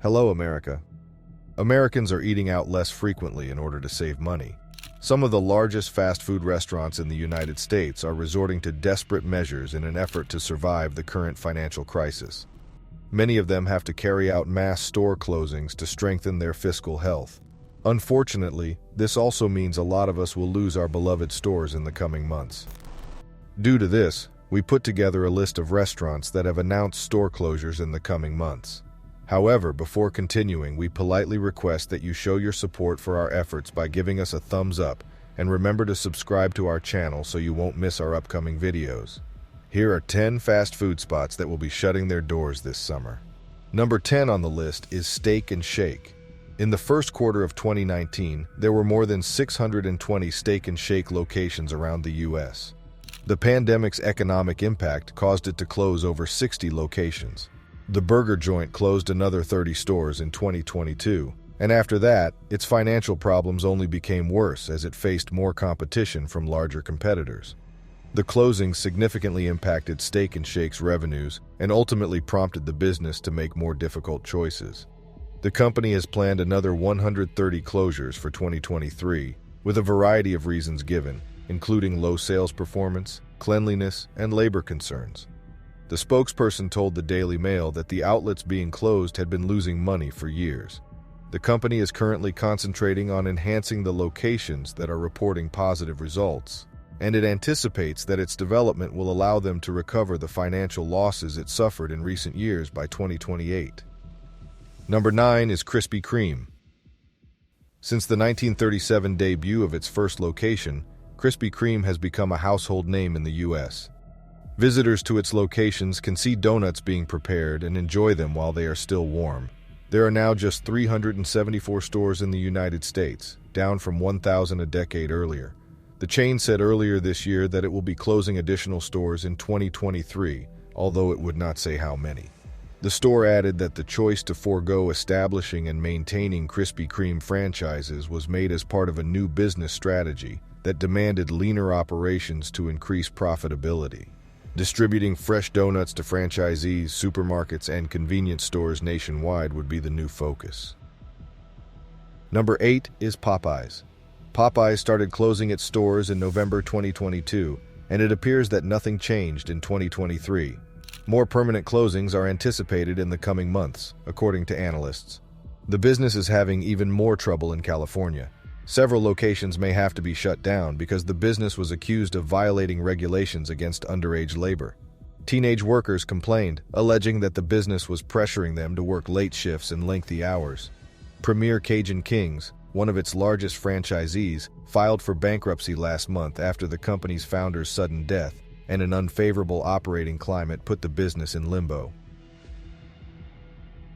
Hello, America. Americans are eating out less frequently in order to save money. Some of the largest fast food restaurants in the United States are resorting to desperate measures in an effort to survive the current financial crisis. Many of them have to carry out mass store closings to strengthen their fiscal health. Unfortunately, this also means a lot of us will lose our beloved stores in the coming months. Due to this, we put together a list of restaurants that have announced store closures in the coming months. However, before continuing, we politely request that you show your support for our efforts by giving us a thumbs up, and remember to subscribe to our channel so you won't miss our upcoming videos. Here are 10 fast food spots that will be shutting their doors this summer. Number 10 on the list is Steak and Shake. In the first quarter of 2019, there were more than 620 Steak and Shake locations around the U.S. The pandemic's economic impact caused it to close over 60 locations. The burger joint closed another 30 stores in 2022, and after that, its financial problems only became worse as it faced more competition from larger competitors. The closing significantly impacted Steak and Shake's revenues and ultimately prompted the business to make more difficult choices. The company has planned another 130 closures for 2023, with a variety of reasons given, including low sales performance, cleanliness, and labor concerns. The spokesperson told the Daily Mail that the outlets being closed had been losing money for years. The company is currently concentrating on enhancing the locations that are reporting positive results, and it anticipates that its development will allow them to recover the financial losses it suffered in recent years by 2028. Number 9 is Krispy Kreme. Since the 1937 debut of its first location, Krispy Kreme has become a household name in the U.S. Visitors to its locations can see donuts being prepared and enjoy them while they are still warm. There are now just 374 stores in the United States, down from 1,000 a decade earlier. The chain said earlier this year that it will be closing additional stores in 2023, although it would not say how many. The store added that the choice to forego establishing and maintaining Krispy Kreme franchises was made as part of a new business strategy that demanded leaner operations to increase profitability. Distributing fresh donuts to franchisees, supermarkets, and convenience stores nationwide would be the new focus. Number 8 is Popeyes. Popeyes started closing its stores in November 2022, and it appears that nothing changed in 2023. More permanent closings are anticipated in the coming months, according to analysts. The business is having even more trouble in California. Several locations may have to be shut down because the business was accused of violating regulations against underage labor. Teenage workers complained, alleging that the business was pressuring them to work late shifts and lengthy hours. Premier Cajun Kings, one of its largest franchisees, filed for bankruptcy last month after the company's founder's sudden death, and an unfavorable operating climate put the business in limbo.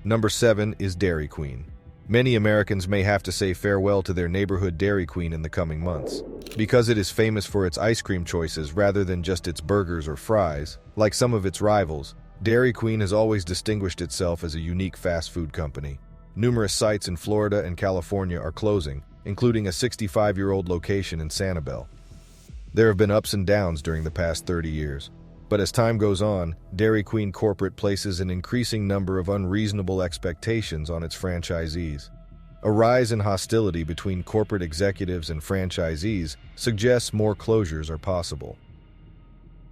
Number 7 is Dairy Queen. Many Americans may have to say farewell to their neighborhood Dairy Queen in the coming months. Because it is famous for its ice cream choices rather than just its burgers or fries, like some of its rivals, Dairy Queen has always distinguished itself as a unique fast food company. Numerous sites in Florida and California are closing, including a 65-year-old location in Sanibel. There have been ups and downs during the past 30 years. But as time goes on, Dairy Queen corporate places an increasing number of unreasonable expectations on its franchisees. A rise in hostility between corporate executives and franchisees suggests more closures are possible.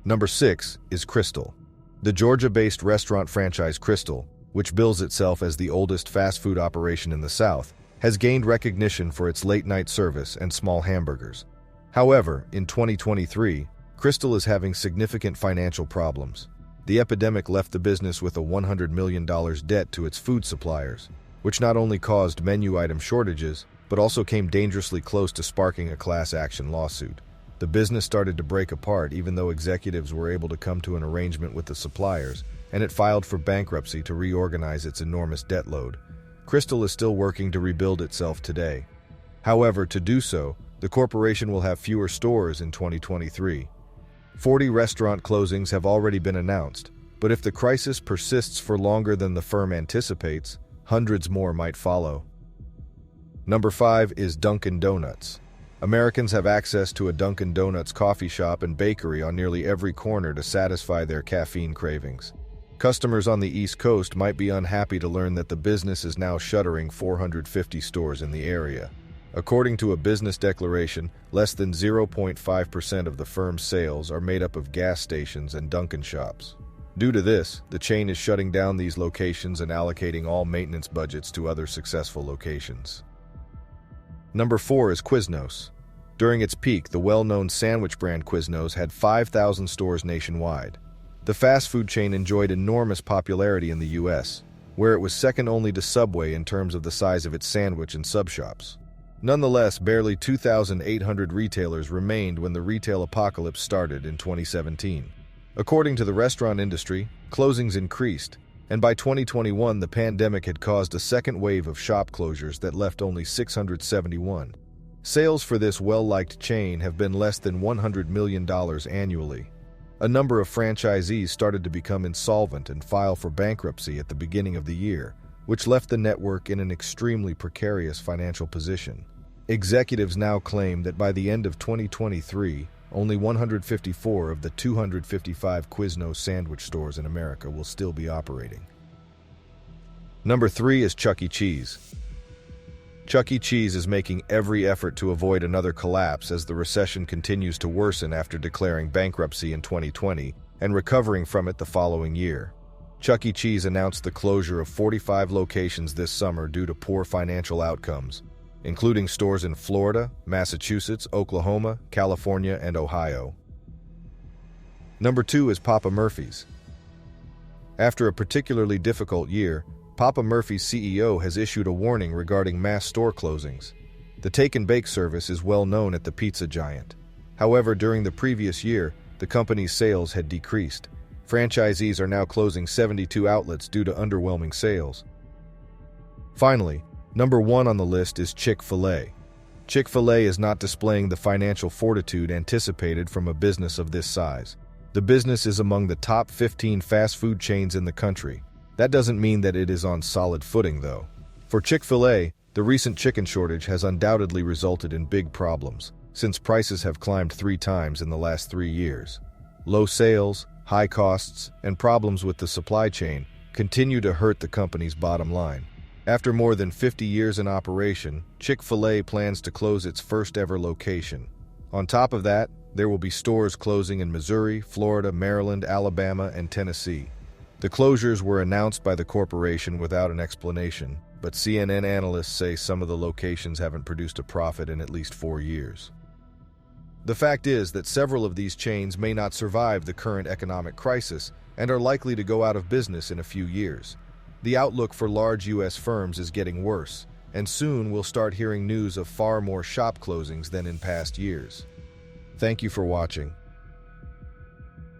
Number 6 is Crystal. The Georgia-based restaurant franchise Crystal, which bills itself as the oldest fast food operation in the South, has gained recognition for its late-night service and small hamburgers. However, in 2023, Crystal is having significant financial problems. The epidemic left the business with a $100 million debt to its food suppliers, which not only caused menu item shortages, but also came dangerously close to sparking a class action lawsuit. The business started to break apart even though executives were able to come to an arrangement with the suppliers, and it filed for bankruptcy to reorganize its enormous debt load. Crystal is still working to rebuild itself today. However, to do so, the corporation will have fewer stores in 2023. 40 restaurant closings have already been announced, but if the crisis persists for longer than the firm anticipates, hundreds more might follow. Number 5 is Dunkin' Donuts. Americans have access to a Dunkin' Donuts coffee shop and bakery on nearly every corner to satisfy their caffeine cravings. Customers on the East Coast might be unhappy to learn that the business is now shuttering 450 stores in the area. According to a business declaration, less than 0.5% of the firm's sales are made up of gas stations and Dunkin' shops. Due to this, the chain is shutting down these locations and allocating all maintenance budgets to other successful locations. Number 4 is Quiznos. During its peak, the well-known sandwich brand Quiznos had 5,000 stores nationwide. The fast food chain enjoyed enormous popularity in the U.S., where it was second only to Subway in terms of the size of its sandwich and sub shops. Nonetheless, barely 2,800 retailers remained when the retail apocalypse started in 2017. According to the restaurant industry, closings increased, and by 2021 the pandemic had caused a second wave of shop closures that left only 671. Sales for this well-liked chain have been less than $100 million annually. A number of franchisees started to become insolvent and file for bankruptcy at the beginning of the year, which left the network in an extremely precarious financial position. Executives now claim that by the end of 2023, only 154 of the 255 Quiznos sandwich stores in America will still be operating. Number 3 is Chuck E. Cheese. Chuck E. Cheese is making every effort to avoid another collapse as the recession continues to worsen after declaring bankruptcy in 2020 and recovering from it the following year. Chuck E. Cheese announced the closure of 45 locations this summer due to poor financial outcomes, including stores in Florida, Massachusetts, Oklahoma, California, and Ohio. Number 2 is Papa Murphy's. After a particularly difficult year, Papa Murphy's CEO has issued a warning regarding mass store closings. The take-and-bake service is well known at the pizza giant. However, during the previous year, the company's sales had decreased. Franchisees are now closing 72 outlets due to underwhelming sales. Finally, number 1 on the list is Chick-fil-A. Chick-fil-A is not displaying the financial fortitude anticipated from a business of this size. The business is among the top 15 fast food chains in the country. That doesn't mean that it is on solid footing, though. For Chick-fil-A, the recent chicken shortage has undoubtedly resulted in big problems, since prices have climbed 3 times in the last 3 years. Low sales, high costs, and problems with the supply chain continue to hurt the company's bottom line. After more than 50 years in operation, Chick-fil-A plans to close its first-ever location. On top of that, there will be stores closing in Missouri, Florida, Maryland, Alabama, and Tennessee. The closures were announced by the corporation without an explanation, but CNN analysts say some of the locations haven't produced a profit in at least 4 years. The fact is that several of these chains may not survive the current economic crisis and are likely to go out of business in a few years. The outlook for large U.S. firms is getting worse, and soon we'll start hearing news of far more shop closings than in past years. Thank you for watching.